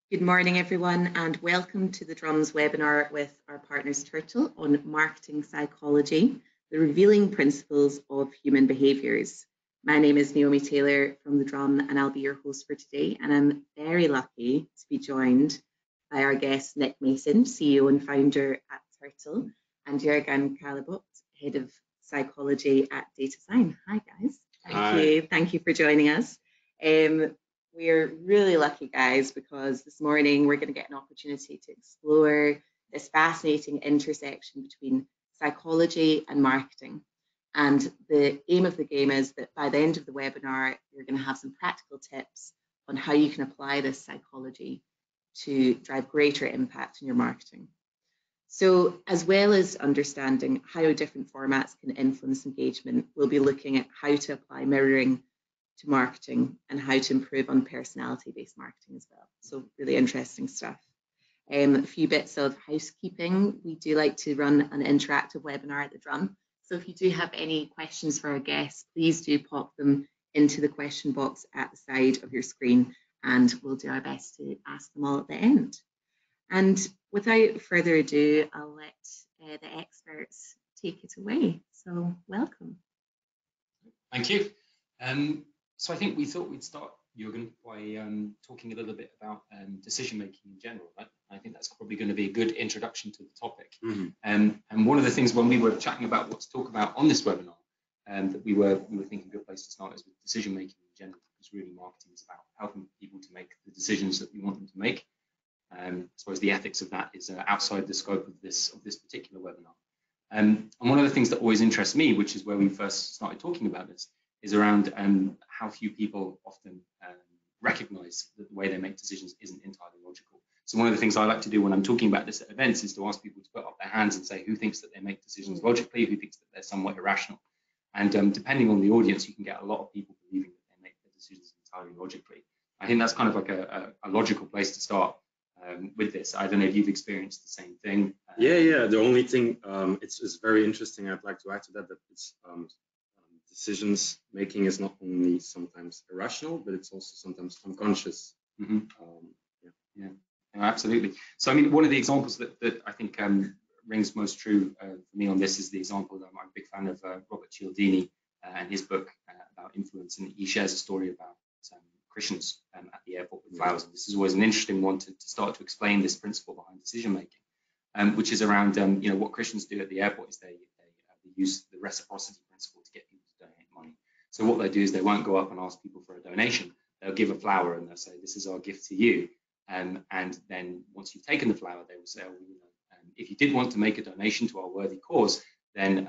Good morning, everyone, and welcome to the Drums webinar with our partners Turtl on marketing psychology, the revealing principles of human behaviours. My name is Naomi Taylor from the Drum, and I'll be your host for today. And I'm very lucky to be joined by our guest, Nick Mason, CEO and founder at Turtl, and Jergan Callebaut, head of psychology at DataSine. Hi, guys. Thank you for joining us. We're really lucky, guys, because this morning we're going to get an opportunity to explore this fascinating intersection between psychology and marketing. And the aim of the game is that by the end of the webinar, you're going to have some practical tips on how you can apply this psychology to drive greater impact in your marketing. So, as well as understanding how different formats can influence engagement, we'll be looking at how to apply mirroring to marketing and how to improve on personality-based marketing as well. So really interesting stuff. A few bits of housekeeping. We do like to run an interactive webinar at the Drum. So if you do have any questions for our guests, please do pop them into the question box at the side of your screen, and we'll do our best to ask them all at the end. And without further ado, I'll let the experts take it away. So welcome. Thank you. So I think we thought we'd start, Jürgen, by talking a little bit about decision-making in general, right? I think that's probably going to be a good introduction to the topic. And one of the things when we were chatting about what to talk about on this webinar, that we were thinking a good place to start is with decision-making in general, because really marketing is about helping people to make the decisions that we want them to make. I suppose the ethics of that is outside the scope of this particular webinar. And one of the things that always interests me, which is where we first started talking about this, is around how few people often recognize that the way they make decisions isn't entirely logical. So one of the things I like to do when I'm talking about this at events is to ask people to put up their hands and say who thinks that they make decisions logically, who thinks that they're somewhat irrational. And depending on the audience, you can get a lot of people believing that they make their decisions entirely logically. I think that's kind of like a logical place to start with this. I don't know if you've experienced the same thing. Yeah. The only thing, it's very interesting. I'd like to add to that it's decisions making is not only sometimes irrational, but it's also sometimes unconscious. Yeah, absolutely. So I mean, one of the examples that I think rings most true for me on this is the example that I'm a big fan of Robert Cialdini and his book about influence, and he shares a story about Christians at the airport with flowers. And this is always an interesting one to start to explain this principle behind decision making, which is around what Christians do at the airport is they use the reciprocity principle to get people to donate money. So what they do is they won't go up and ask people for a donation. They'll give a flower and they'll say, this is our gift to you. And then once you've taken the flower, they will say, if you did want to make a donation to our worthy cause, then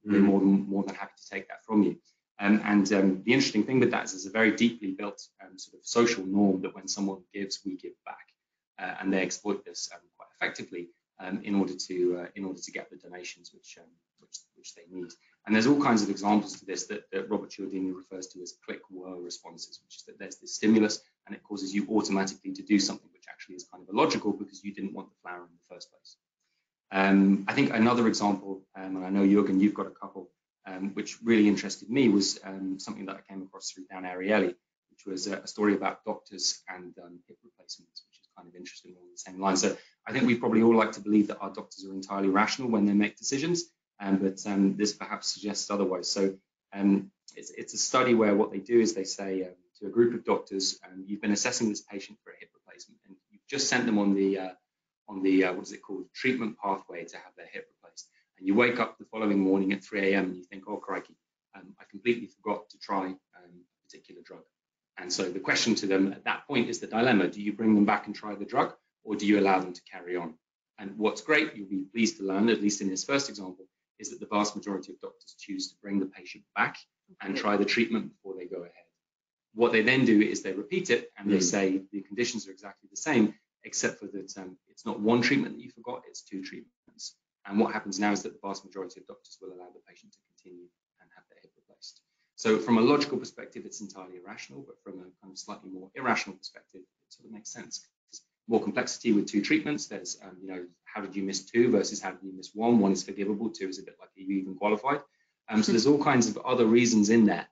we're more than happy to take that from you. The interesting thing with that is there's a very deeply built sort of social norm that when someone gives, we give back, and they exploit this quite effectively in order to get the donations which they need. And there's all kinds of examples to this that Robert Cialdini refers to as click-whirl responses, which is that there's this stimulus and it causes you automatically to do something which actually is kind of illogical because you didn't want the flower in the first place. I think another example, and I know Jürgen, you've got a couple, which really interested me was something that I came across through Dan Ariely, which was a story about doctors and hip replacements, which is kind of interesting along the same line. So I think we probably all like to believe that our doctors are entirely rational when they make decisions, but this perhaps suggests otherwise. So it's a study where what they do is they say to a group of doctors, you've been assessing this patient for a hip replacement, and you've just sent them on the what is it called, treatment pathway to have their hip replaced. And you wake up the following morning at 3 a.m. and you think, oh crikey, I completely forgot to try a particular drug. And so the question to them at that point is the dilemma: do you bring them back and try the drug, or do you allow them to carry on? And what's great, you'll be pleased to learn, at least in this first example, is that the vast majority of doctors choose to bring the patient back and try the treatment before they go ahead. What they then do is they repeat it and they say the conditions are exactly the same, except for that it's not one treatment that you forgot, it's 2 treatments. And what happens now is that the vast majority of doctors will allow the patient to continue and have their hip replaced. So from a logical perspective, it's entirely irrational, but from a kind of slightly more irrational perspective, it sort of makes sense. More complexity with 2 treatments. There's, how did you miss 2 versus how did you miss 1? 1 is forgivable, 2 is a bit like, are you even qualified? So there's all kinds of other reasons in there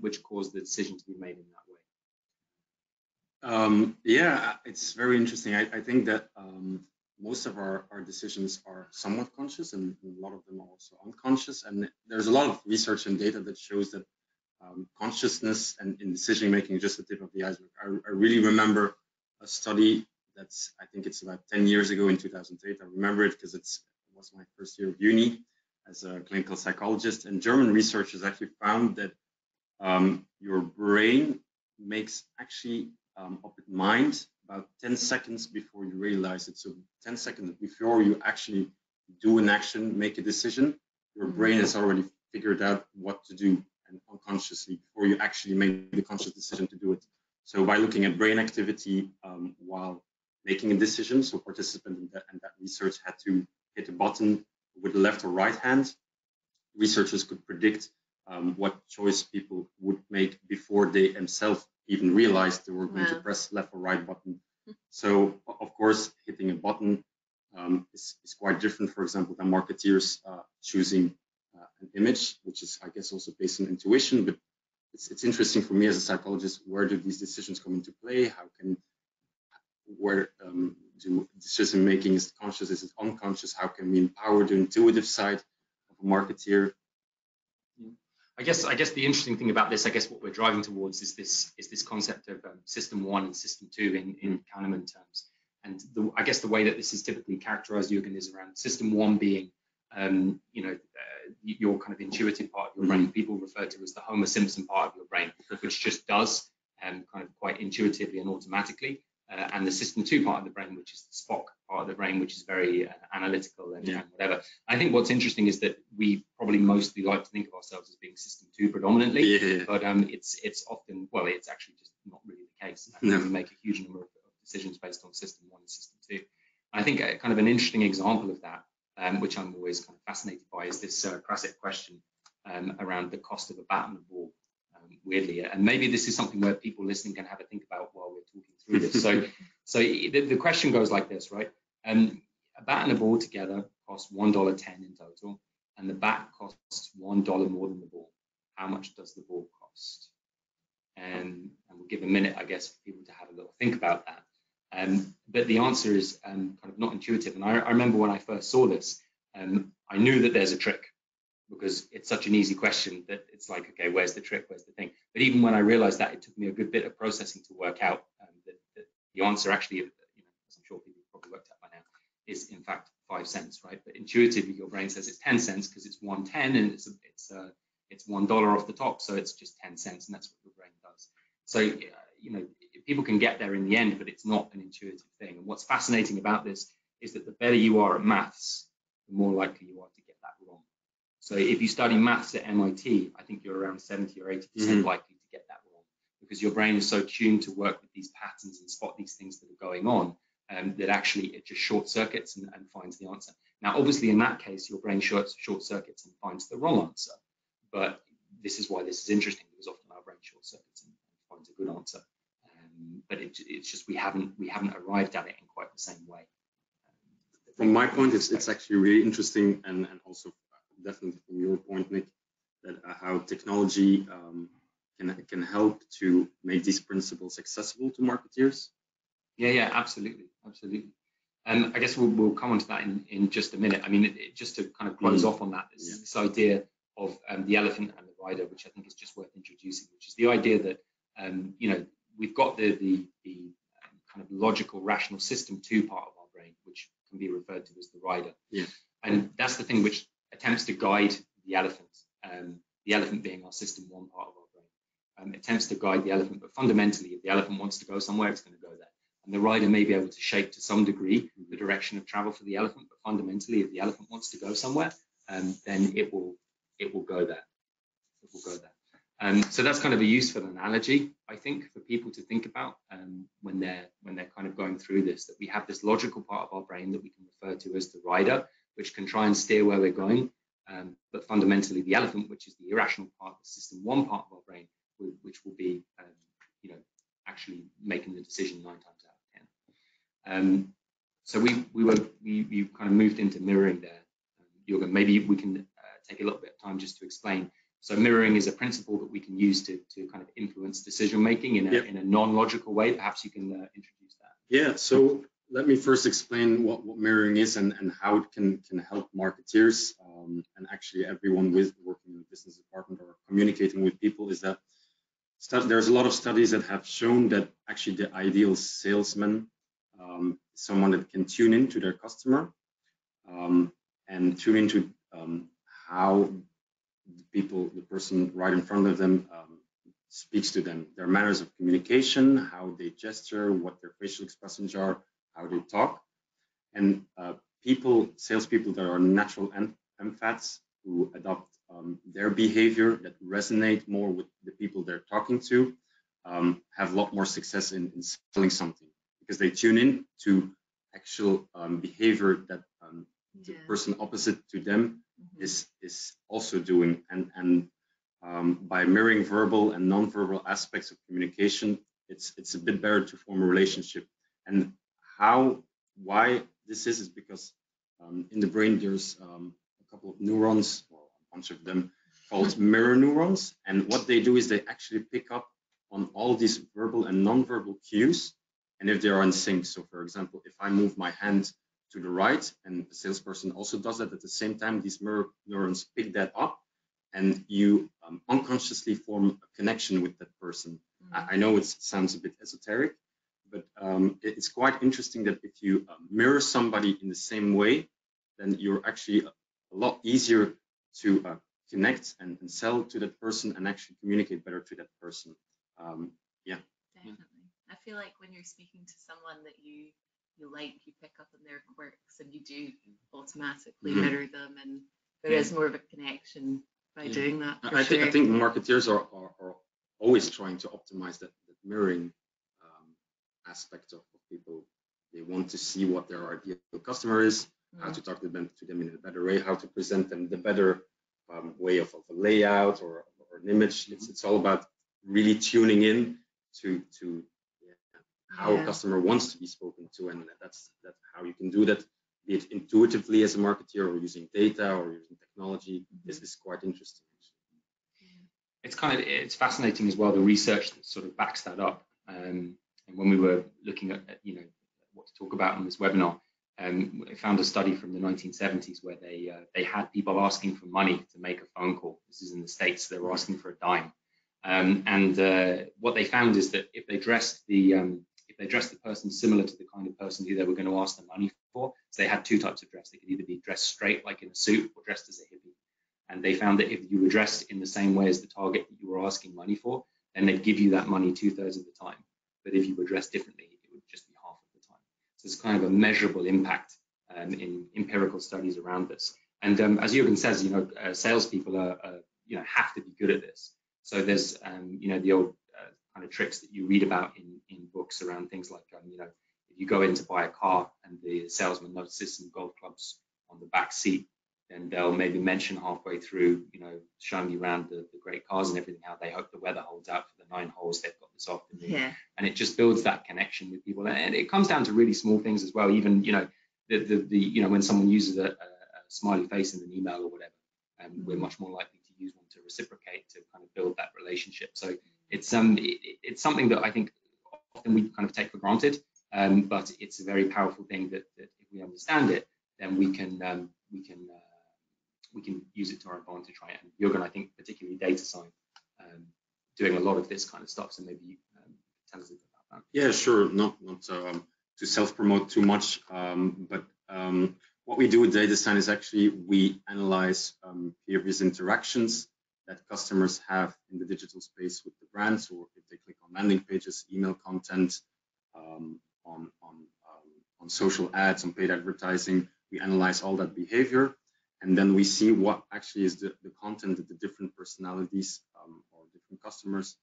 which cause the decision to be made in that way. Yeah, it's very interesting. I think that most of our decisions are somewhat conscious, and a lot of them are also unconscious. And there's a lot of research and data that shows that consciousness and in decision making is just the tip of the iceberg. I really remember a study that's, I think it's about 10 years ago in 2008. I remember it because it was my first year of uni as a clinical psychologist. And German researchers actually found that your brain makes actually up its mind about 10 seconds before you realize it. So 10 seconds before you actually do an action, make a decision, your brain has already figured out what to do, and unconsciously, before you actually make the conscious decision to do it. So by looking at brain activity while making a decision, so participants in that research had to hit a button with the left or right hand. Researchers could predict what choice people would make before they themselves even realized they were going to press left or right button. So, of course, hitting a button is quite different, for example, than marketeers choosing an image, which is, I guess, also based on intuition. But it's interesting for me as a psychologist, where do these decisions come into play? Where do decision making is conscious, is it unconscious? How can we empower the intuitive side of a marketeer? I guess the interesting thing about this, I guess what we're driving towards is this concept of system 1 and system 2 in Kahneman terms. And I guess the way that this is typically characterized, Jürgen, is around system 1 being, your kind of intuitive part of your brain. People refer to as the Homer Simpson part of your brain, which just does kind of quite intuitively and automatically. And the system 2 part of the brain, which is the Spock part of the brain, which is very analytical and whatever. I think what's interesting is that we probably mostly like to think of ourselves as being system 2 predominantly, but it's often, well, it's actually just not really the case. We make a huge number of decisions based on system 1 and system 2. I think kind of an interesting example of that, which I'm always kind of fascinated by, is this classic question around the cost of a bat and a ball. Weirdly, and maybe this is something where people listening can have a think about while we're talking through this. So the question goes like this, right? A bat and a ball together cost $1.10 in total, and the bat costs $1 more than the ball. How much does the ball cost? And we'll give a minute, I guess, for people to have a little think about that. But the answer is kind of not intuitive. And I remember when I first saw this, I knew that there's a trick, because it's such an easy question that it's like, okay, where's the trick? Where's the thing? But even when I realized that, it took me a good bit of processing to work out that the answer actually, as I'm sure people have probably worked out by now, is in fact 5 cents, right? But intuitively, your brain says it's 10 cents because it's 1.10 and it's $1 off the top, so it's just 10 cents, and that's what your brain does. So people can get there in the end, but it's not an intuitive thing. And what's fascinating about this is that the better you are at maths, the more likely you are to get that wrong. So if you study maths at MIT, I think you're around 70 or 80% likely to get that wrong, because your brain is so tuned to work with these patterns and spot these things that are going on that actually it just short circuits and finds the answer. Now, obviously, in that case, your brain short circuits and finds the wrong answer. But this is why this is interesting, because often our brain short circuits and finds a good answer. But it's just we haven't arrived at it in quite the same way. From my point, it's actually really interesting, and also definitely from your point, Nick, that how technology can help to make these principles accessible to marketeers. Yeah, absolutely. I guess we'll come on to that in just a minute. I mean, just to kind of close off on that, this idea of the elephant and the rider, which I think is just worth introducing, which is the idea that we've got the kind of logical, rational system 2 part of our brain, which can be referred to as the rider. And that's the thing which attempts to guide the elephant being our system 1 part of our brain. Attempts to guide the elephant, but fundamentally, if the elephant wants to go somewhere, it's going to go there. And the rider may be able to shape to some degree the direction of travel for the elephant, but fundamentally, if the elephant wants to go somewhere, then it will go there. It will go there. So that's kind of a useful analogy, I think, for people to think about when they're kind of going through this, that we have this logical part of our brain that we can refer to as the rider, which can try and steer where we're going. But fundamentally, the elephant, which is the irrational part, the system 1 part of our brain, which will be, actually making the decision 9 times out of 10. So we kind of moved into mirroring there. Jürgen, maybe we can take a little bit of time just to explain So mirroring is a principle that we can use to kind of influence decision making in a non-logical way. Perhaps you can introduce that. Yeah, so let me first explain what mirroring is and how it can help marketeers and actually everyone working in the business department or communicating with people. Is that there's a lot of studies that have shown that actually the ideal salesman is someone that can tune into their customer and tune into how the person right in front of them speaks to them, their manners of communication, how they gesture, what their facial expressions are, how they talk. And salespeople that are natural empaths who adopt their behavior that resonate more with the people they're talking to have a lot more success in selling something because they tune in to actual behavior that the person opposite to them is also doing. And by mirroring verbal and non-verbal aspects of communication, it's a bit better to form a relationship. And why this is because in the brain there's a couple of neurons, or a bunch of them, called mirror neurons. And what they do is they actually pick up on all these verbal and non-verbal cues, and if they are in sync. So for example, if I move my hand to the right and the salesperson also does that at the same time, these mirror neurons pick that up, and you unconsciously form a connection with that person. I know it sounds a bit esoteric, but it's quite interesting that if you mirror somebody in the same way, then you're actually a lot easier to connect and sell to that person and actually communicate better to that person. Definitely. I feel like when you're speaking to someone that you like, you pick up on their quirks and you do automatically mirror them, and there is more of a connection by doing that. I think marketeers are always trying to optimize that mirroring aspect of people. They want to see what their ideal customer is, how to talk to them in a better way, how to present them the better way of a layout or an image. It's all about really tuning in to how a customer wants to be spoken to, and that's how you can do that, be it intuitively as a marketeer or using data or using technology. This is quite interesting. It's fascinating as well, the research that sort of backs that up. And when we were looking at what to talk about on this webinar, I found a study from the 1970s where they had people asking for money to make a phone call. This is in the States. They were asking for a dime, and what they found is that if they dressed the person similar to the kind of person who they were going to ask the money for, so they had two types of dress. They could either be dressed straight, like in a suit, or dressed as a hippie. And they found that if you were dressed in the same way as the target that you were asking money for, then they'd give you that money 2/3 of the time. But if you were dressed differently, it would just be half of the time. So it's kind of a measurable impact in empirical studies around this. And as Jürgen says, salespeople are have to be good at this. So there's the old kind of tricks that you read about in books around things like if you go in to buy a car and the salesman notices some golf clubs on the back seat, then they'll maybe mention halfway through, showing you around the great cars and everything, how they hope the weather holds out for the 9 holes they've got this afternoon. Yeah. And it just builds that connection with people. And it comes down to really small things as well. Even, when someone uses a smiley face in an email or whatever, we're much more likely to use one to reciprocate, to kind of build that relationship. So it's something that I think often we kind of take for granted, but it's a very powerful thing that if we understand it, then we can use it to our advantage, right? And Jürgen, I think particularly DataSine, doing a lot of this kind of stuff. So maybe tell us a bit about that. Yeah, sure. Not to self-promote too much, but what we do with DataSine is actually we analyze behaviors interactions that customers have in the digital space with the brands, or if they click on landing pages, email content, on social ads, on paid advertising. We analyze all that behavior, and then we see what actually is the content that the different personalities or different customers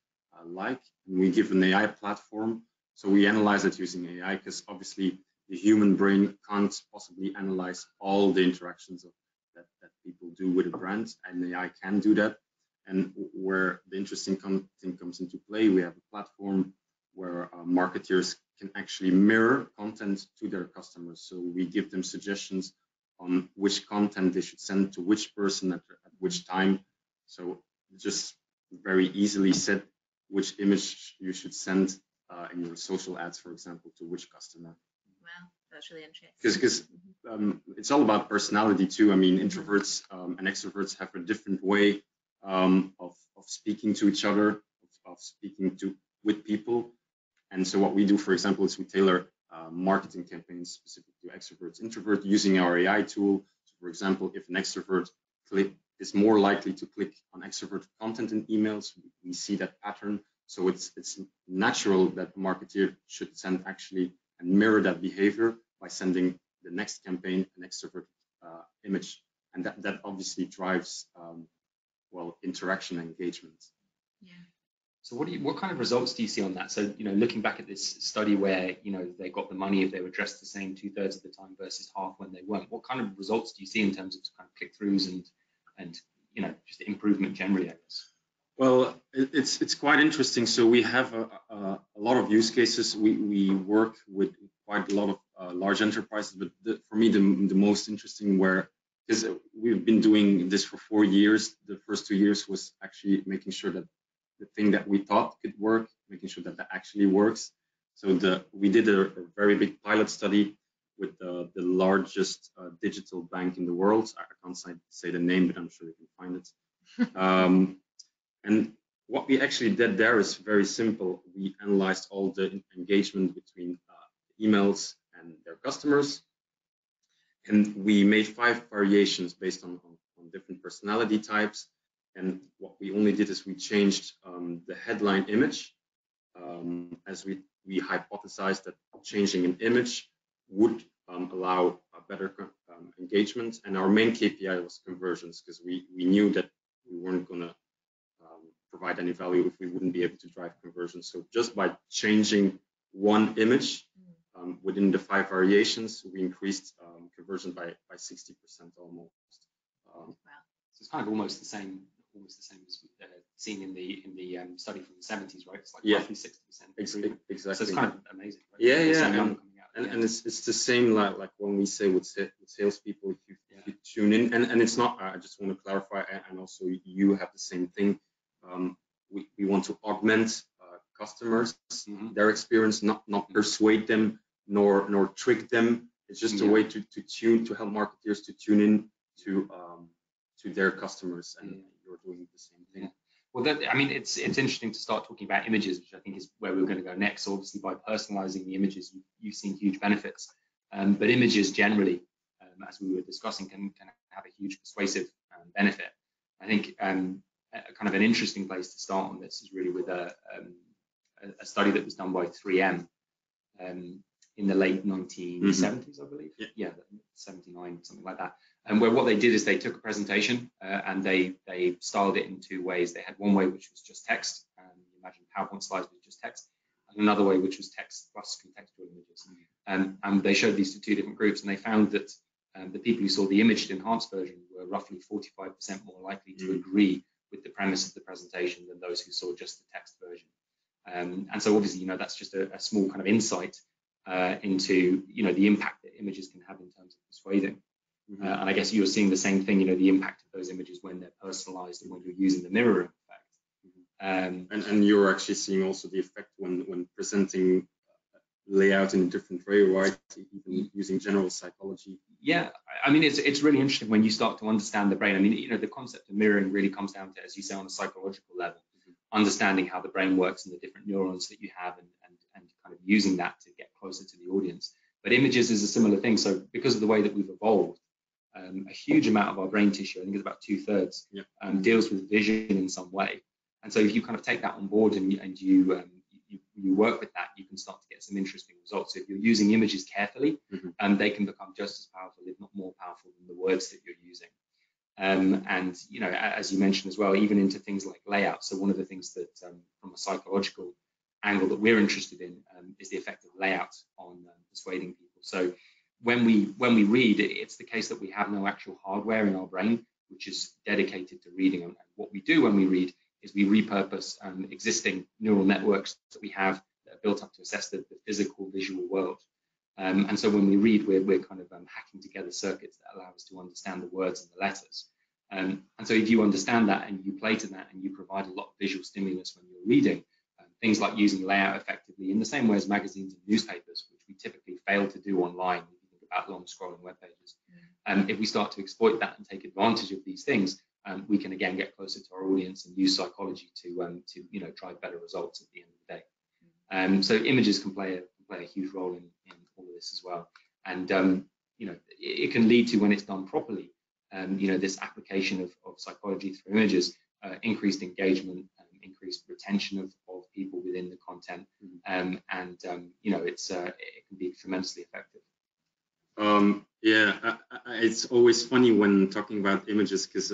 like. And we give an AI platform. So we analyze it using AI, because obviously the human brain can't possibly analyze all the interactions that people do with a brand, and AI can do that. And where the interesting thing comes into play, we have a platform where marketers can actually mirror content to their customers. So we give them suggestions on which content they should send to which person at which time. So just very easily set which image you should send in your social ads, for example, to which customer. Wow, that's really interesting. Because it's all about personality too. I mean, introverts and extroverts have a different way of speaking to each other, of speaking with people. And so what we do, for example, is we tailor marketing campaigns specific to extroverts, introverts, using our AI tool. So for example, if an extrovert is more likely to click on extrovert content in emails, we see that pattern. So it's natural that the marketeer should send actually and mirror that behavior by sending the next campaign an extrovert image, and that obviously drives well, interaction and engagement. Yeah. So what kind of results do you see on that? So, looking back at this study where, they got the money if they were dressed the same 2/3 of the time versus half when they weren't, what kind of results do you see in terms of kind of click-throughs and just improvement generally, I guess? Well, it's quite interesting. So we have a lot of use cases. We work with quite a lot of large enterprises, but for me, the most interesting because we've been doing this for 4 years. The first 2 years was actually making sure that the thing that we thought could work, making sure that actually works. So we did a very big pilot study with the largest digital bank in the world. I can't say the name, but I'm sure you can find it. And what we actually did there is very simple. We analyzed all the engagement between emails and their customers. And we made 5 variations based on different personality types. And what we only did is we changed the headline image, as we hypothesized that changing an image would allow a better engagement. And our main KPI was conversions, because we knew that we weren't going to provide any value if we wouldn't be able to drive conversions. So just by changing one image within the 5 variations, we increased conversion by 60% almost. Wow. So it's kind of almost the same as seen in the study from the 70s, right? It's like roughly 60%. Exactly. So it's kind of amazing, right? Yeah. And it's the same like when we say with salespeople, if you tune in, and it's not. I just want to clarify, and also you have the same thing. We want to augment customers, their experience, not persuade them nor trick them. It's just a way to help marketers to tune in to their customers, and you're doing the same thing. Well, it's interesting to start talking about images, which I think is where we're going to go next. So obviously, by personalizing the images, you've seen huge benefits. But images generally, as we were discussing, can have a huge persuasive benefit. I think kind of an interesting place to start on this is really with a study that was done by 3M in the late 1970s, I believe. Yeah, 79, something like that. And where what they did is they took a presentation and they styled it in 2 ways. They had one way which was just text, you imagine PowerPoint slides with just text, and another way which was text plus contextual images. And they showed these to 2 different groups, and they found that the people who saw the imaged enhanced version were roughly 45% more likely to agree with the premise of the presentation than those who saw just the text version. And so obviously, that's just a small kind of insight into the impact that images can have in terms of persuading. And I guess you're seeing the same thing, the impact of those images when they're personalized and when you're using the mirroring effect. And you're actually seeing also the effect when presenting layout in a different way, right? Even using general psychology. Yeah, I mean, it's really interesting when you start to understand the brain. I mean, the concept of mirroring really comes down to, as you say, on a psychological level, understanding how the brain works and the different neurons that you have, and kind of using that to get closer to the audience. But images is a similar thing. So because of the way that we've evolved, a huge amount of our brain tissue, I think it's about 2/3, deals with vision in some way. And so if you kind of take that on board and you work with that, you can start to get some interesting results. So if you're using images carefully, they can become just as powerful, if not more powerful, than the words that you're using. And as you mentioned as well, even into things like layout. So one of the things that from a psychological angle that we're interested in is the effect of layout on persuading people. So when we read, it's the case that we have no actual hardware in our brain which is dedicated to reading. And what we do when we read is we repurpose existing neural networks that we have that are built up to assess the physical visual world. And so when we read, we're kind of hacking together circuits that allow us to understand the words and the letters. And so if you understand that and you play to that and you provide a lot of visual stimulus when you're reading, things like using layout effectively in the same way as magazines and newspapers, which we typically fail to do online if you think about long scrolling web pages. If we start to exploit that and take advantage of these things, we can again get closer to our audience and use psychology to drive better results at the end of the day. So images can play a huge role in all of this as well. And it can lead to, when it's done properly, this application of psychology through images, increased engagement, increased retention of people within the content, it can be tremendously effective. It's always funny when talking about images, because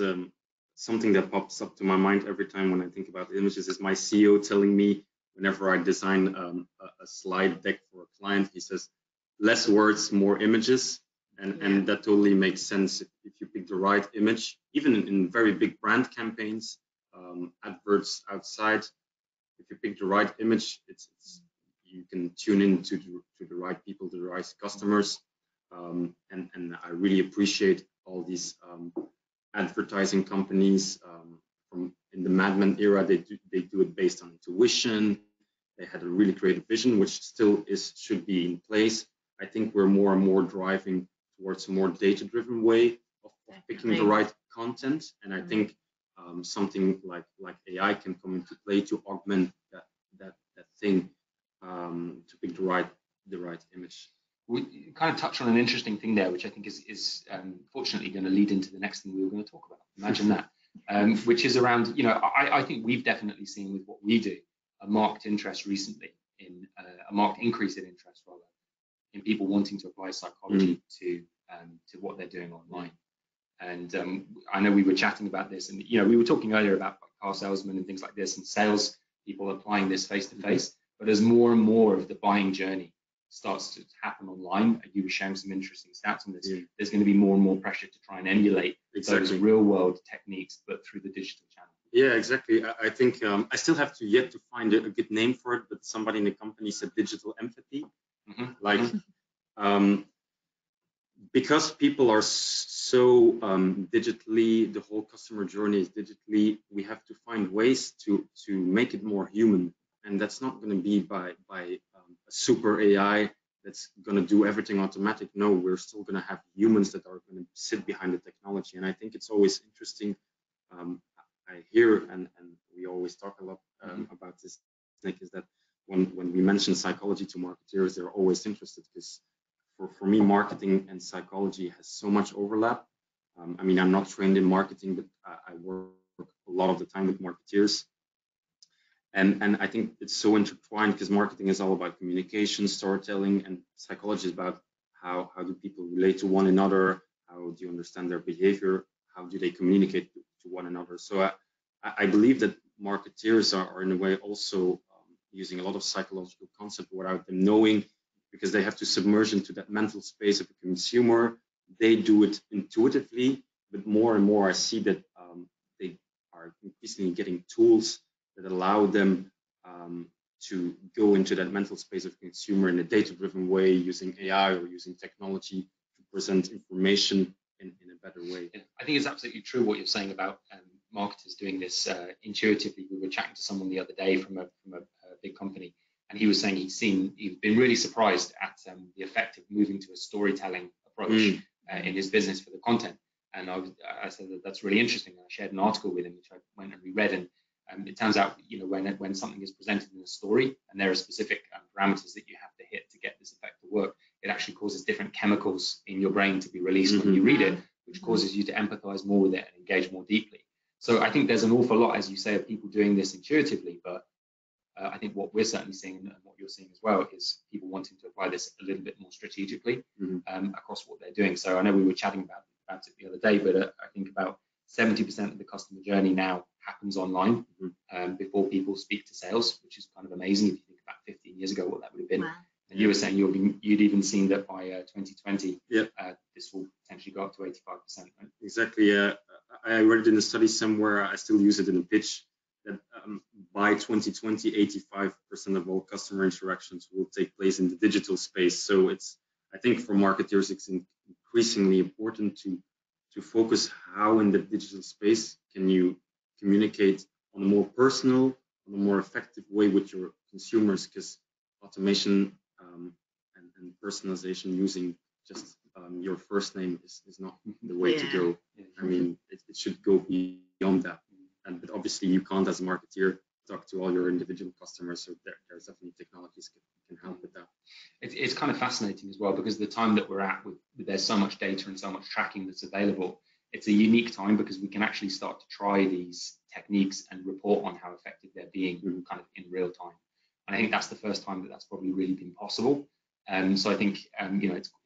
something that pops up to my mind every time when I think about images is my CEO telling me, whenever I design a slide deck for a client, he says, less words, more images. And that totally makes sense if you pick the right image, even in very big brand campaigns, adverts outside. If you pick the right image, you can tune in to the right people, to the right customers. And I really appreciate all these advertising companies from in the Mad Men era. They do it based on intuition. They had a really creative vision, which still should be in place. I think we're more and more driving towards a more data-driven way of picking the right content, and I think something like AI can come into play to augment that thing, to pick the right image. We kind of touched on an interesting thing there, which I think is fortunately going to lead into the next thing we were going to talk about. Imagine that, which is around, I think we've definitely seen with what we do a marked interest recently in a marked increase in interest rather in people wanting to apply psychology to what they're doing online. And I know we were chatting about this, and we were talking earlier about car salesmen and things like this, and sales people applying this face to face. But as more and more of the buying journey starts to happen online, you were sharing some interesting stats on this. There's going to be more and more pressure to try and emulate those real world techniques, but through the digital channel. Yeah, exactly. I think I still have yet to find a good name for it, but somebody in the company said digital empathy. Because people are so digitally, the whole customer journey is digitally, we have to find ways to make it more human. And that's not going to be by a super AI that's going to do everything automatic. No, we're still going to have humans that are going to sit behind the technology. And I think it's always interesting. I hear, and we always talk a lot about this, Nick, is that when we mention psychology to marketeers, they're always interested, because for me, marketing and psychology has so much overlap. I mean, I'm not trained in marketing, but I work a lot of the time with marketeers. And I think it's so intertwined, because marketing is all about communication, storytelling, and psychology is about how do people relate to one another, how do you understand their behavior, how do they communicate to one another. So I believe that marketeers are in a way also using a lot of psychological concept without them knowing, because they have to submerge into that mental space of a consumer. They do it intuitively, but more and more I see that they are increasingly getting tools that allow them to go into that mental space of consumer in a data-driven way, using AI or using technology to present information in a better way. I think it's absolutely true what you're saying about marketers doing this intuitively. We were chatting to someone the other day from a big company, and he was saying he'd been really surprised at the effect of moving to a storytelling approach in his business for the content. And I said that's really interesting. And I shared an article with him, which I went and reread, and it turns out, when something is presented in a story and there are specific parameters that you have to hit to get this effect to work, it actually causes different chemicals in your brain to be released when you read it, which causes you to empathize more with it and engage more deeply. So I think there's an awful lot, as you say, of people doing this intuitively, but I think what we're certainly seeing, and what you're seeing as well, is people wanting to apply this a little bit more strategically across what they're doing. So I know we were chatting about it the other day, but I think about 70% of the customer journey now happens online before people speak to sales, which is kind of amazing if you think about 15 years ago what that would have been. Wow. And you were saying you'd even seen that by 2020, this will potentially go up to 85%. Right? Exactly. I read it in a study somewhere. I still use it in a pitch that by 2020, 85% of all customer interactions will take place in the digital space. So I think for marketers, it's increasingly important to to focus how in the digital space can you communicate on a more personal, on a more effective way with your consumers, because automation and personalization using just your first name is not the way to go. I mean, it should go beyond that. But obviously you can't, as a marketeer, talk to all your individual customers. So there's definitely technologies can help with that. It's kind of fascinating as well, because the time that we're at, with there's so much data and so much tracking that's available. It's a unique time because we can actually start to try these techniques and report on how effective they're being kind of in real time. And I think that's the first time that that's probably really been possible. So I think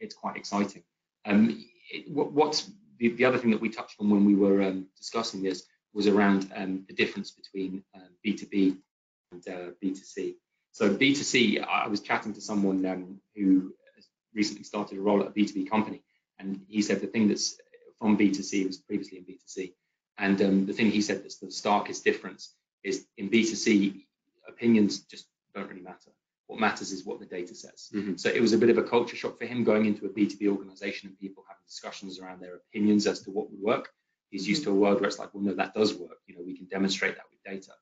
it's quite exciting. What's the other thing that we touched on when we were discussing this was around the difference between B2B and B2C. So B2C, I was chatting to someone who recently started a role at a B2B company, and he said the thing that's from B2C was previously in B2C. And the thing he said that's the starkest difference is in B2C, opinions just don't really matter. What matters is what the data says. So it was a bit of a culture shock for him going into a B2B organization and people having discussions around their opinions as to what would work. He's used to a world where it's like, well, no, that does work. We can demonstrate that with data.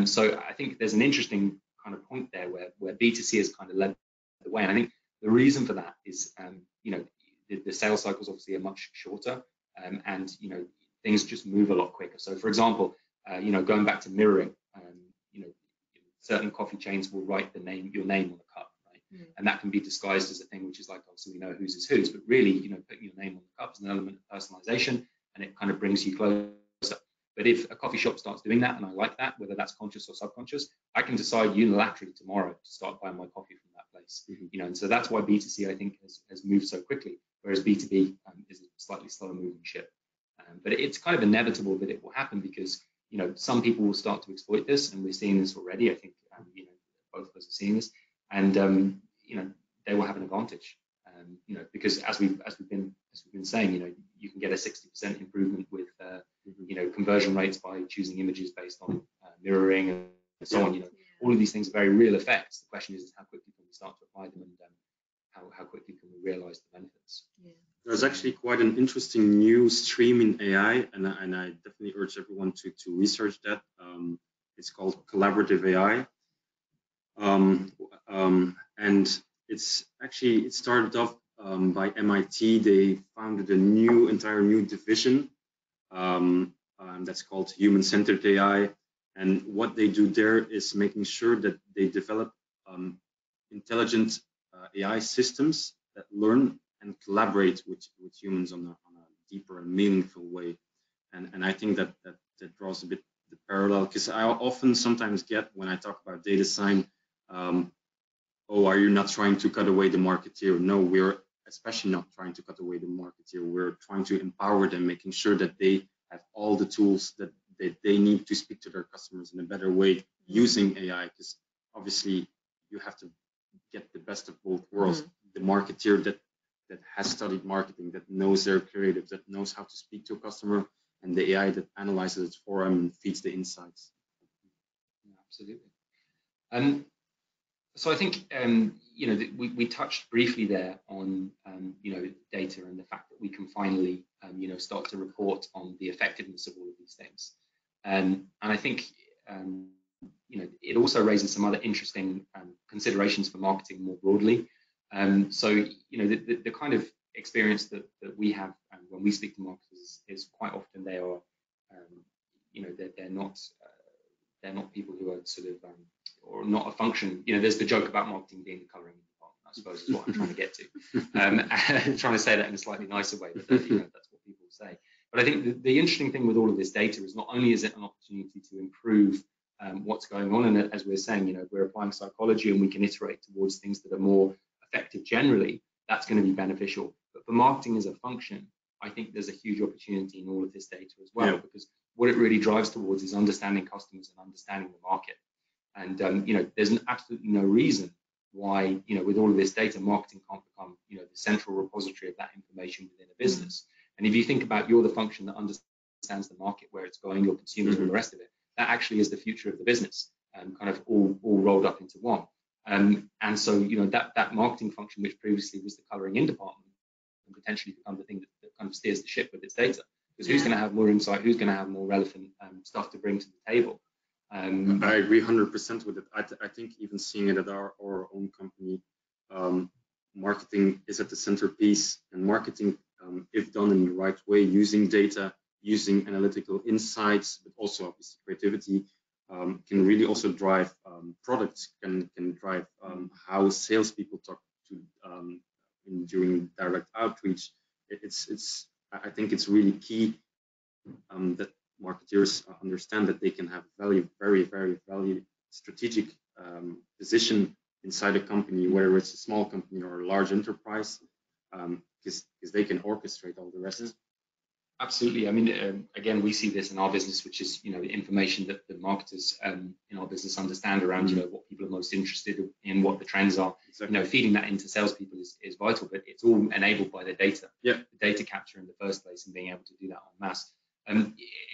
So I think there's an interesting kind of point there where B2C has kind of led the way. And I think the reason for that is, the sales cycles obviously are much shorter, and things just move a lot quicker. So for example, going back to mirroring, certain coffee chains will write your name on the cup, right? And that can be disguised as a thing which is like, obviously we know whose is whose, but really, putting your name on the cup is an element of personalization, and it kind of brings you closer. But if a coffee shop starts doing that, and I like that, whether that's conscious or subconscious, I can decide unilaterally tomorrow to start buying my coffee from that place. And so that's why B2C, I think, has moved so quickly, whereas B2B is a slightly slower moving ship. But it's kind of inevitable that it will happen because some people will start to exploit this, and we're seeing this already. I think both of us are seeing this, and they will have an advantage. Because as we've been saying, you can get a 60% improvement with conversion rates by choosing images based on mirroring and so on. All of these things are very real effects. The question is how quickly can we start to apply them, and how quickly can we realize the benefits? There's actually quite an interesting new stream in AI, and I definitely urge everyone to research that. It's called collaborative AI, and it started off by MIT. They founded entire new division that's called human-centered AI, and what they do there is making sure that they develop intelligent AI systems that learn and collaborate with humans on a deeper and meaningful way. And I think that draws a bit the parallel, because I often sometimes get, when I talk about DataSine, oh, are you not trying to cut away the marketeer? No, we're especially not trying to cut away the marketeer. We're trying to empower them, making sure that they have all the tools that they need to speak to their customers in a better way using AI, because obviously you have to get the best of both worlds. The marketeer that has studied marketing, that knows their creative, that knows how to speak to a customer, and the AI that analyzes it for them and feeds the insights. Absolutely. So I think we touched briefly there on data and the fact that we can finally start to report on the effectiveness of all of these things, and I think it also raises some other interesting considerations for marketing more broadly. So the kind of experience that we have when we speak to marketers is quite often they are they're not people who are sort of or not a function. There's the joke about marketing being the colouring department, I suppose, is what I'm trying to get to. Trying to say that in a slightly nicer way, but that's what people say. But I think the interesting thing with all of this data is not only is it an opportunity to improve what's going on, and as we're saying, we're applying psychology and we can iterate towards things that are more effective generally, that's going to be beneficial. But for marketing as a function, I think there's a huge opportunity in all of this data as well, because what it really drives towards is understanding customers and understanding the market. And there's absolutely no reason why with all of this data, marketing can't become the central repository of that information within a business. And if you think about you're the function that understands the market, where it's going, your consumers, and the rest of it, that actually is the future of the business, kind of all rolled up into one. And so that marketing function, which previously was the colouring in department, can potentially become the thing that kind kind of steers the ship with its data. Because who's going to have more insight? Who's going to have more relevant stuff to bring to the table? I agree 100% with it. I think even seeing it at our own company, marketing is at the centerpiece, and marketing, if done in the right way, using data, using analytical insights, but also obviously creativity, can really also drive products, can drive how salespeople talk to during direct outreach. I think it's really key that marketers understand that they can have very strategic position inside a company, whether it's a small company or a large enterprise, because they can orchestrate all the rest. Absolutely. I mean, again, we see this in our business, which is, the information that the marketers in our business understand around, what people are most interested in, what the trends are. Exactly. Feeding that into salespeople is vital, but it's all enabled by the data. Yeah. The data capture in the first place and being able to do that en masse.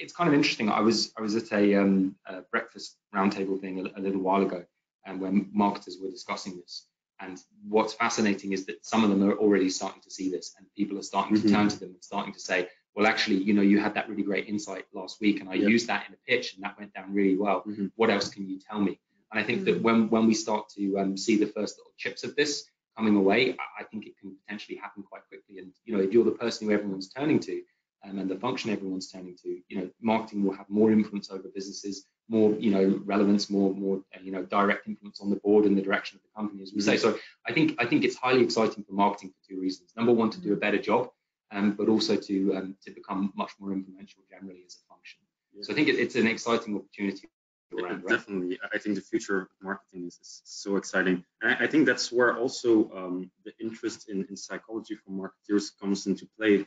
It's kind of interesting. I was at a breakfast roundtable thing a little while ago, and when marketers were discussing this. And what's fascinating is that some of them are already starting to see this, and people are starting to turn to them and starting to say, well, actually, you had that really great insight last week, and I used that in a pitch, and that went down really well. What else can you tell me? And I think that when we start to see the first little chips of this coming away, I think it can potentially happen quite quickly. And if you're the person who everyone's turning to, and the function everyone's turning to, marketing will have more influence over businesses, more relevance, more direct influence on the board and the direction of the company, as we say. So I think it's highly exciting for marketing for two reasons. Number one, to do a better job, but also to become much more influential generally as a function. Yeah. So I think it's an exciting opportunity around, right? Definitely. I think the future of marketing is so exciting. And I think that's where also the interest in psychology for marketers comes into play.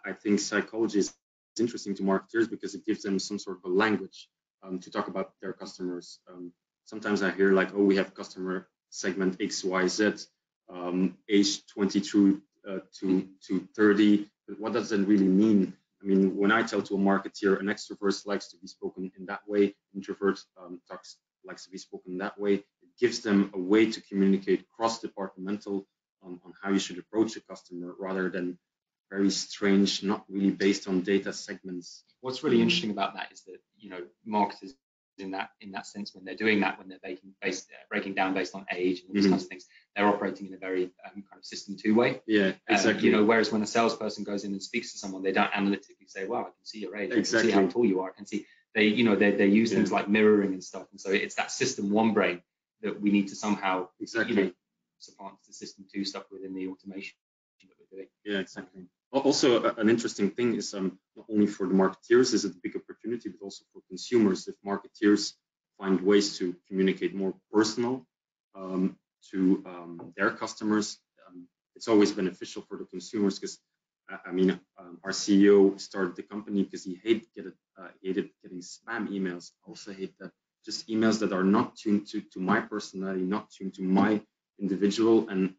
I think psychology is interesting to marketers because it gives them some sort of a language to talk about their customers. Sometimes I hear like, oh, we have customer segment XYZ, age 22 to 30, but what does that really mean? I mean, when I tell to a marketeer, an extrovert likes to be spoken in that way, introvert likes to be spoken that way, it gives them a way to communicate cross-departmental on how you should approach a customer rather than very strange, not really based on data segments. What's really interesting about that is that, marketers in that sense, when they're doing that, when they're breaking down based on age and these kinds of things, they're operating in a very kind of system 2 way. Yeah, exactly. Whereas when a salesperson goes in and speaks to someone, they don't analytically say, "Well, I can see your age, exactly. I can see how tall you are." I can see they use things like mirroring and stuff, and so it's that system 1 brain that we need to somehow supplant the system 2 stuff within the automation that we're doing. Yeah, exactly. Also, an interesting thing is not only for the marketeers is it a big opportunity, but also for consumers. If marketeers find ways to communicate more personal to their customers, it's always beneficial for the consumers because, our CEO started the company because he hated getting spam emails. I also hate that just emails that are not tuned to my personality, not tuned to my individual and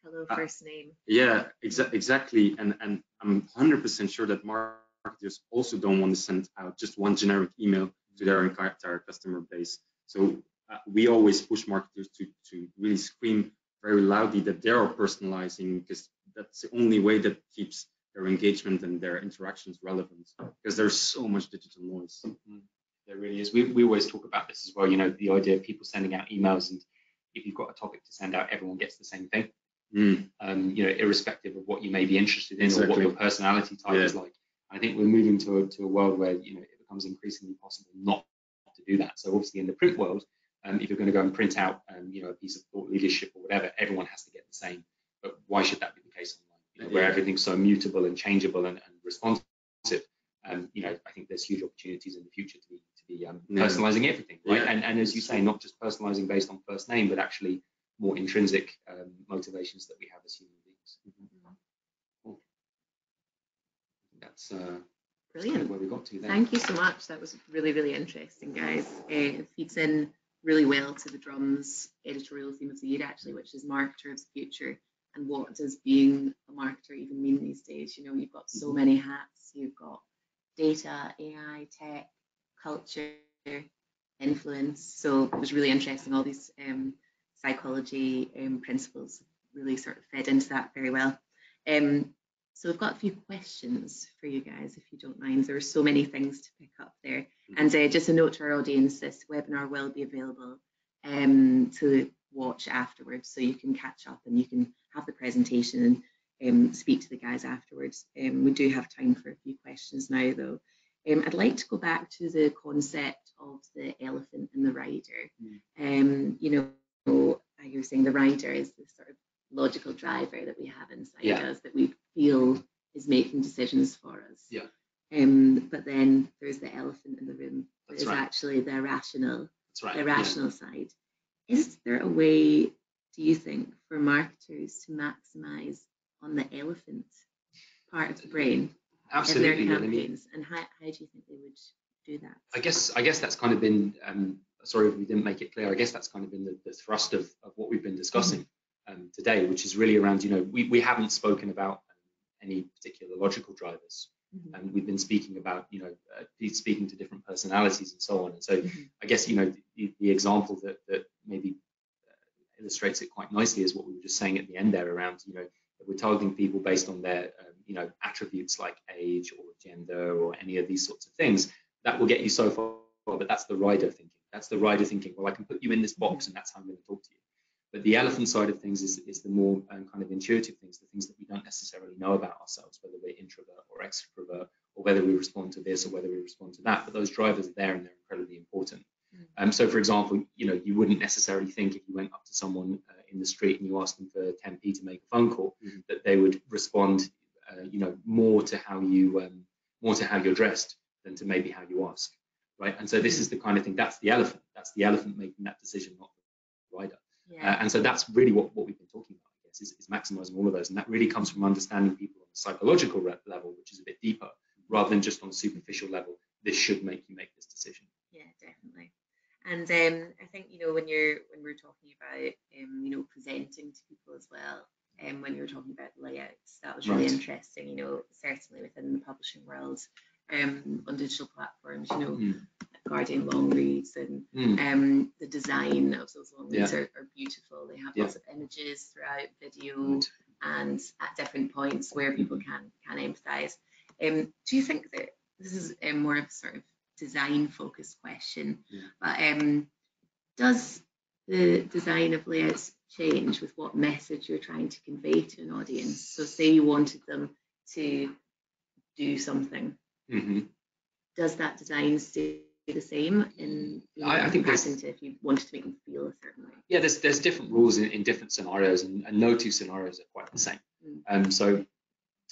hello first name. Yeah, exactly. And I'm 100% sure that marketers also don't want to send out just one generic email to their entire customer base. So we always push marketers to really scream very loudly that they are personalizing, because that's the only way that keeps their engagement and their interactions relevant, because there's so much digital noise. There really is. We always talk about this as well, the idea of people sending out emails, and if you've got a topic to send out, everyone gets the same thing. Irrespective of what you may be interested in or what your personality type is like. I think we're moving to a world where it becomes increasingly possible not to do that. So obviously in the print world, if you're going to go and print out a piece of thought leadership or whatever, everyone has to get the same. But why should that be the case online? Where everything's so mutable and changeable and responsive. I think there's huge opportunities in the future to be personalizing everything, right? And as you say, not just personalizing based on first name, but actually more intrinsic motivations that we have as human beings. Cool. That's brilliant. Kind of where we got to there. Thank you so much. That was really, really interesting, guys. It feeds in really well to the Drum's editorial theme of the year, actually, which is marketer of the future. And what does being a marketer even mean these days? You've got so many hats. You've got data, AI, tech, culture, influence. So it was really interesting. All these psychology principles really sort of fed into that very well. So we've got a few questions for you guys, if you don't mind. There are so many things to pick up there. And just a note to our audience, this webinar will be available to watch afterwards, so you can catch up and you can have the presentation and speak to the guys afterwards. We do have time for a few questions now, though. I'd like to go back to the concept of the elephant and the rider. You know, you're saying the rider is the sort of logical driver that we have inside us that we feel is making decisions for us. But then there's the elephant in the room. There's actually the rational, side. Is there a way, do you think, for marketers to maximise on the elephant part of the brain in their campaigns? And how do you think they would do that? I guess that's kind of been, sorry if we didn't make it clear, I guess that's kind of been the thrust of what we've been discussing today, which is really around, you know, we haven't spoken about any particular logical drivers. And we've been speaking about, you know, speaking to different personalities and so on. And so I guess, you know, the example that maybe illustrates it quite nicely is what we were just saying at the end there around, you know, that we're targeting people based on their, you know, attributes like age or gender or any of these sorts of things. That will get you so far, but that's the rider thinking. That's the rider thinking, well, I can put you in this box and that's how I'm going to talk to you. But the elephant side of things is the more kind of intuitive things, the things that we don't necessarily know about ourselves, whether we're introvert or extrovert, or whether we respond to this or whether we respond to that. But those drivers are there and they're incredibly important. So, for example, you know, you wouldn't necessarily think if you went up to someone in the street and you asked them for 10p to make a phone call, that they would respond, you know, more to how you're dressed than to maybe how you ask, right? And so this is the kind of thing. That's the elephant. That's the elephant making that decision, not the rider. And so that's really what we've been talking about, I guess, is maximizing all of those. And that really comes from understanding people on a psychological level, which is a bit deeper, rather than just on a superficial level. This should make you make this decision. Yeah, definitely. And I think, you know, when we're talking about, you know, presenting to people as well, when you were talking about layouts, that was really interesting, you know, certainly within the publishing world, on digital platforms, you know, Guardian long reads and the design of those long reads are beautiful. They have lots of images throughout video and at different points where people can empathise. Do you think that this is more of a sort of design focused question, but does the design of layouts change with what message you're trying to convey to an audience? So say you wanted them to do something, does that design stay the same in I think if you wanted to make them feel a certain way? Yeah, there's different rules in different scenarios, and no two scenarios are quite the same. So,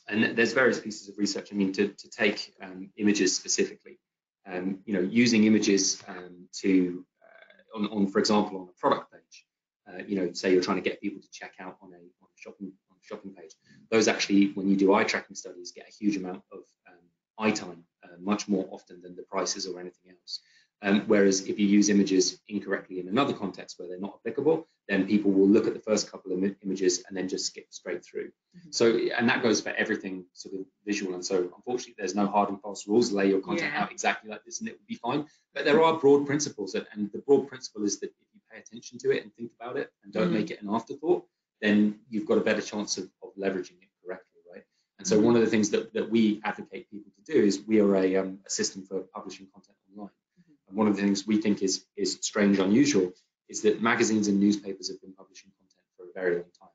and there's various pieces of research. I mean, to take images specifically, you know, using images to on for example on a product page, you know, say you're trying to get people to check out on a shopping page. Those actually, when you do eye tracking studies, get a huge amount of eye time, much more often than the prices or anything else. Whereas if you use images incorrectly in another context where they're not applicable, then people will look at the first couple of images and then just skip straight through. So, and that goes for everything sort of visual. And so unfortunately, there's no hard and fast rules. Lay your content out exactly like this and it will be fine. But there are broad principles, and the broad principle is that if you pay attention to it and think about it and don't make it an afterthought, then you've got a better chance of leveraging it correctly, right? And so one of the things that we advocate people to do is we are a system for publishing content online. And one of the things we think is strange, unusual, is that magazines and newspapers have been publishing content for a very long time.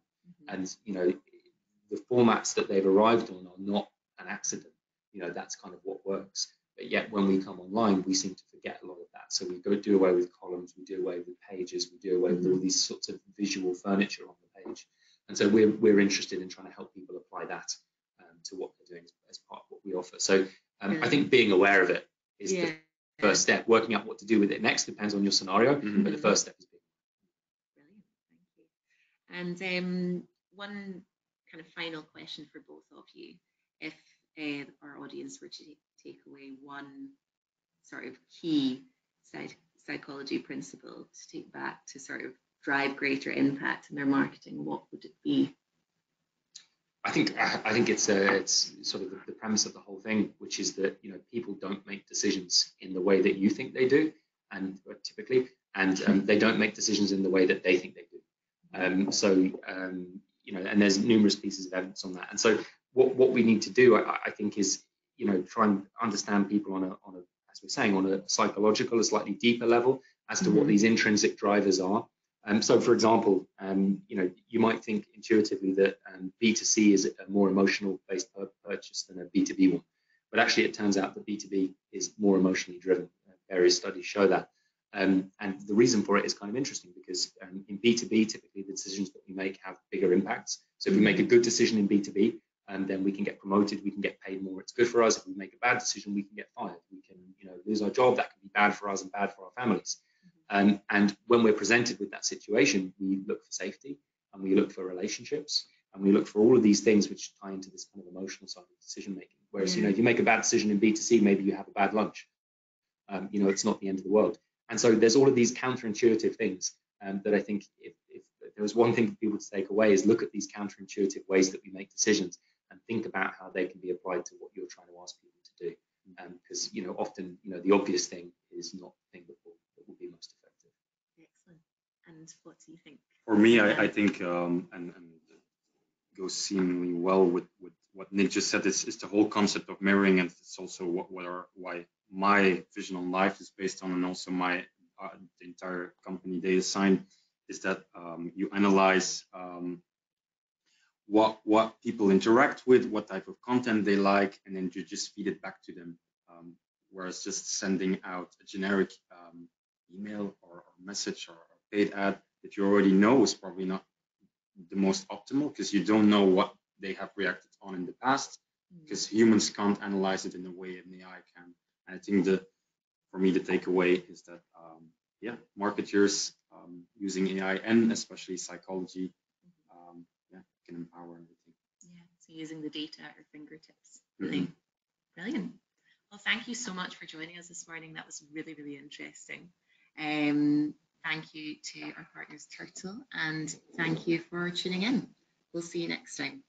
And, you know, the formats that they've arrived on are not an accident. You know, that's kind of what works. But yet when we come online, we seem to forget a lot of that. So we do away with columns, we do away with pages, we do away with all these sorts of visual furniture on the page. And so we're interested in trying to help people apply that to what they're doing as part of what we offer. So I think being aware of it is the first step. Working out what to do with it next depends on your scenario, but the first step is being. Brilliant, thank you. And one kind of final question for both of you. If our audience were to take away one sort of key psychology principle to take back to sort of drive greater impact in their marketing, what would it be? I think it's sort of the premise of the whole thing, which is that, you know, people don't make decisions in the way that you think they do, and typically, and they don't make decisions in the way that they think they do. So you know, and there's numerous pieces of evidence on that. And so what we need to do, I think, is try and understand people on a, as we're saying, on a psychological, a slightly deeper level as to what these intrinsic drivers are. So, for example, you might think intuitively that B2C is a more emotional-based purchase than a B2B one, but actually it turns out that B2B is more emotionally driven. Various studies show that. And the reason for it is kind of interesting because in B2B, typically the decisions that we make have bigger impacts. So if we make a good decision in B2B, then we can get promoted, we can get paid more. It's good for us. If we make a bad decision, we can get fired. We can, lose our job. That can be bad for us and bad for our families. And when we're presented with that situation, we look for safety and we look for relationships and we look for all of these things which tie into this kind of emotional side of decision making. Whereas, if you make a bad decision in B2C, maybe you have a bad lunch. It's not the end of the world. And so there's all of these counterintuitive things that I think if there was one thing for people to take away is look at these counterintuitive ways that we make decisions and think about how they can be applied to what you're trying to ask people to do. Because often the obvious thing is not the thing that will be most effective. Excellent. And what do you think? For me, I think and goes seemingly well with what Nick just said, is the whole concept of mirroring, and it's also why my vision on life is based on, and also my the entire company DataSine, is that you analyze what people interact with, what type of content they like, and then you just feed it back to them. Whereas just sending out a generic email or message or paid ad that you already know is probably not the most optimal, because you don't know what they have reacted on in the past, because humans can't analyze it in the way an AI can. And I think for me, the takeaway is that, marketers using AI and especially psychology, can empower everything. Yeah, so using the data at your fingertips. Really brilliant. Well, thank you so much for joining us this morning. That was really, really interesting. Thank you to our partners Turtl, and thank you for tuning in. We'll see you next time.